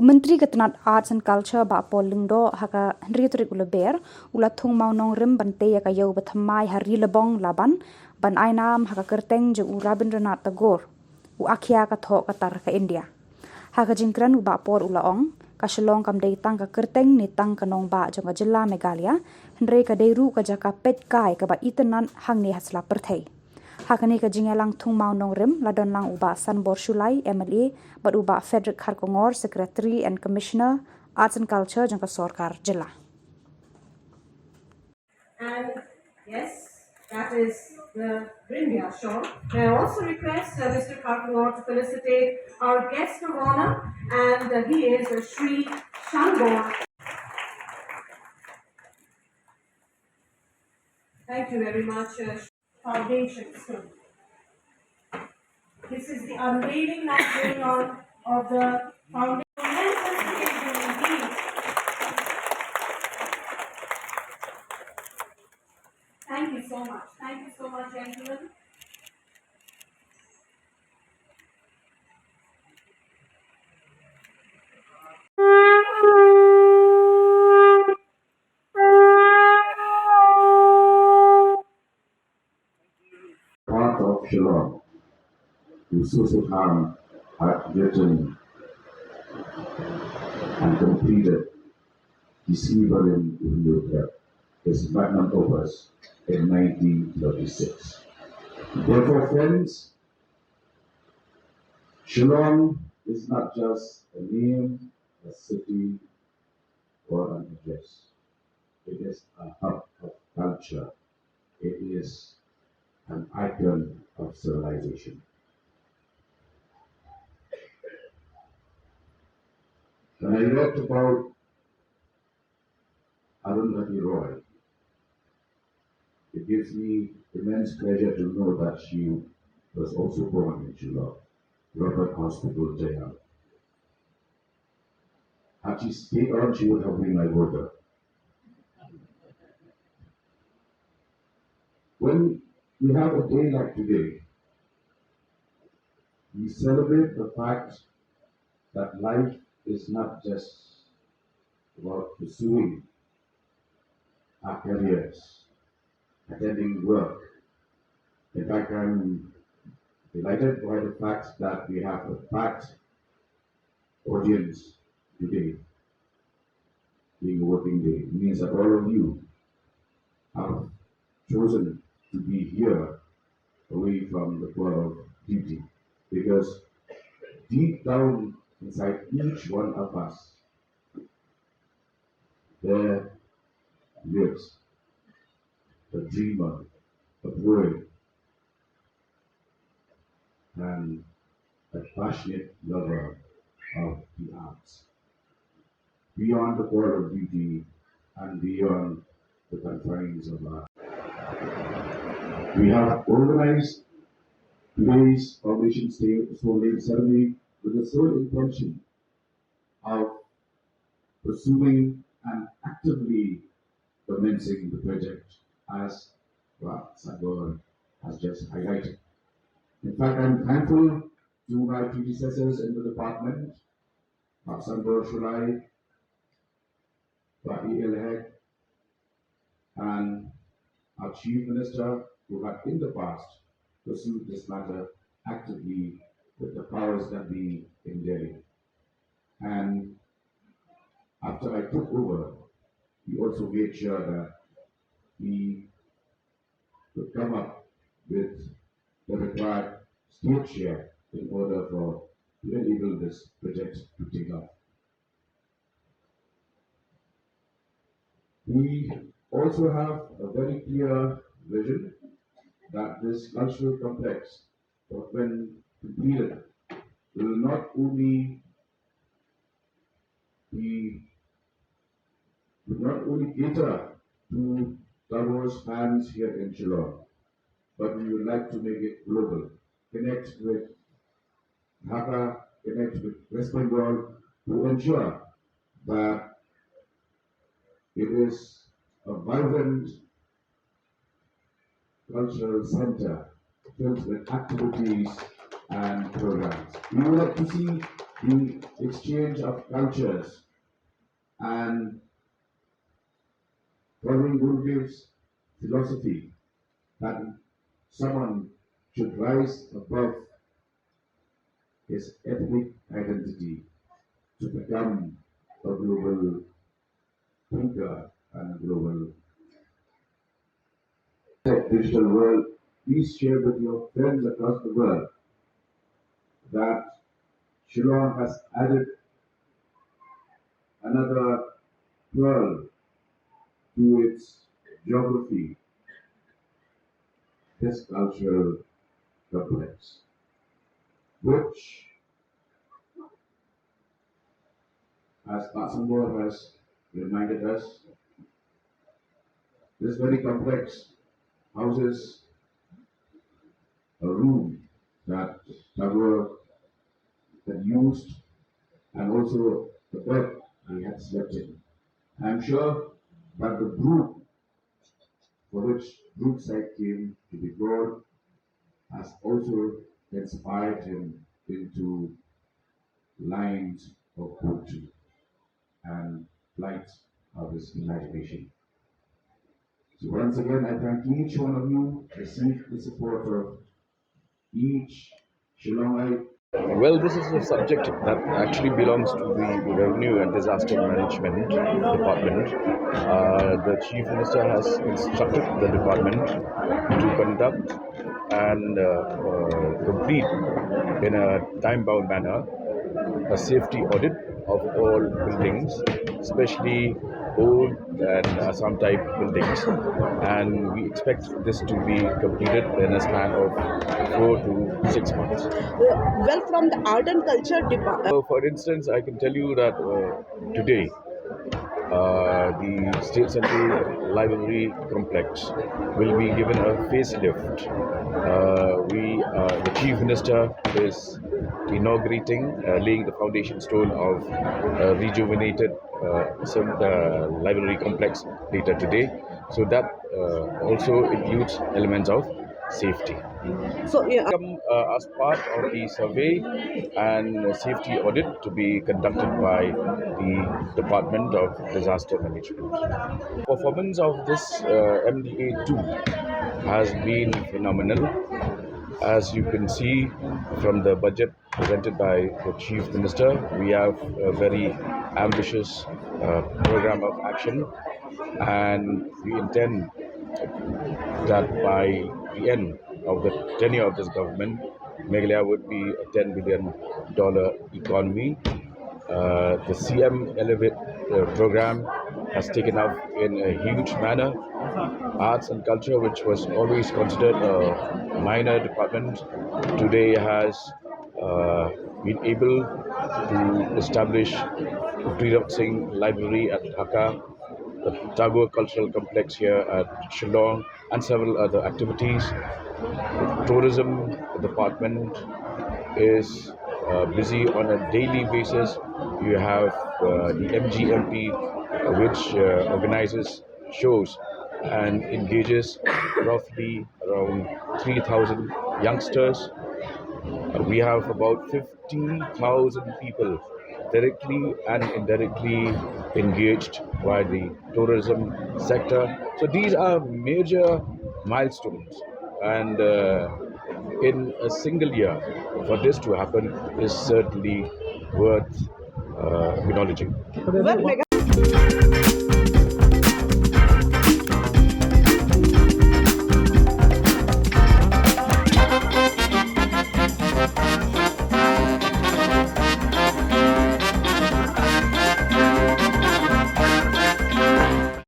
Menteri Ketenat Arts and Culture ba Polingdo haka Henry Ulaber ula Thung Mawnongrim bante ya kayo bathamai Ri-Lbong laban ban ainam haka kerteng je Rabindranath Tagore u akhia ka tho katar ka India haka jingkran ba por ulaong ka Shillong kam dei tang ka kerteng ni tang kanong ba jong Khuborjylla Meghalaya Henry ka deiru ka jaka Peit kai ka ba itenan hangni hasla perthei hakani ka jingalang Thung Mawnongrim ladon lang uba Khuborjylla MLA but uba Frederick Harkongor Secretary and Commissioner Arts and Culture jangka Khuborjylla. And yes, that is the India show. May I also request Mr. Harkongor to felicitate our guest of honor, and he is Sri Shillong. Thank you very much, Foundation. This is the unveiling now going on of the foundation. Thank you so much. Thank you so much, gentlemen. Part of Shillong, who Thung had written and completed his Khubor his magnum opus in 1936. Therefore, friends, Shillong is not just a name, a city, or an address. It is a hub of culture. It is an icon of civilization. When I wrote about Arundhati Roy, it gives me immense pleasure to know that she was also born in Shillong, Robert Hospital, Jail. Had she stayed on, she would have been my voter. When we have a day like today, we celebrate the fact that life is not just about pursuing our careers, attending work. In fact, I'm delighted by the fact that we have a packed audience today, being a working day. It means that all of you have chosen to be here away from the call of duty, because deep down inside each one of us, there lives a dreamer, a poet, and a passionate lover of the arts. Beyond the call of duty and beyond the confines of art. We have organized today's Foundation Day ceremony with the sole intention of pursuing and actively commencing the project, as Khubor has just highlighted. In fact, I'm thankful to my predecessors in the department, Khuborjylla, Ri-Lbong, and our Chief Minister, who had in the past pursued this matter actively with the powers that be in Delhi. And after I took over, we also made sure that we could come up with the required state share in order to enable this project to take off. We also have a very clear vision that this cultural complex, when completed, will not only cater to Tabore's fans here in Shillong, but we would like to make it global, connect with Dhaka, connect with West Bengal, to ensure that it is a vibrant cultural center filled with activities and programs. We would like to see the exchange of cultures, and following Guru's philosophy that someone should rise above his ethnic identity to become a global thinker and global digital world. Please share with your friends across the world that Shillong has added another pearl to its geography, this cultural complex, which, as Khubor has reminded us, this very complex houses a room that Khubor had used and also the bed he had slept in. I am sure that the group for which Brookside came to be born has also inspired him into lines of poetry and flight of his imagination. So once again, I thank each one of you, receive the support of each Shillongite. Well, this is a subject that actually belongs to the Revenue and Disaster Management Department. The Chief Minister has instructed the department to conduct and complete in a time-bound manner a safety audit of all buildings, especially old and Assam type buildings, and we expect this to be completed in a span of 4 to 6 months. Well, from the art and culture department. For instance, I can tell you that today the State Central Library complex will be given a facelift. The Chief Minister is inaugurating, laying the foundation stone of a rejuvenated library complex later today. So that also includes elements of safety. So, yeah. Come as part of the survey and safety audit to be conducted by the Department of Disaster Management. Performance of this MDA2 has been phenomenal. As you can see from the budget presented by the Chief Minister, we have a very ambitious program of action, and we intend that by the end of the tenure of this government, Meghalaya would be a $10 billion economy. The CM Elevate program has taken up in a huge manner. Arts and culture, which was always considered a minor department, today has been able to establish a pre-sing library at Dhaka, the Tagore Cultural Complex here at Shillong, and several other activities. The tourism department is busy on a daily basis. You have the MGMP, which organizes shows and engages roughly around 3,000 youngsters. We have about 50,000 people directly and indirectly engaged by the tourism sector. So these are major milestones, and in a single year for this to happen is certainly worth acknowledging. Well,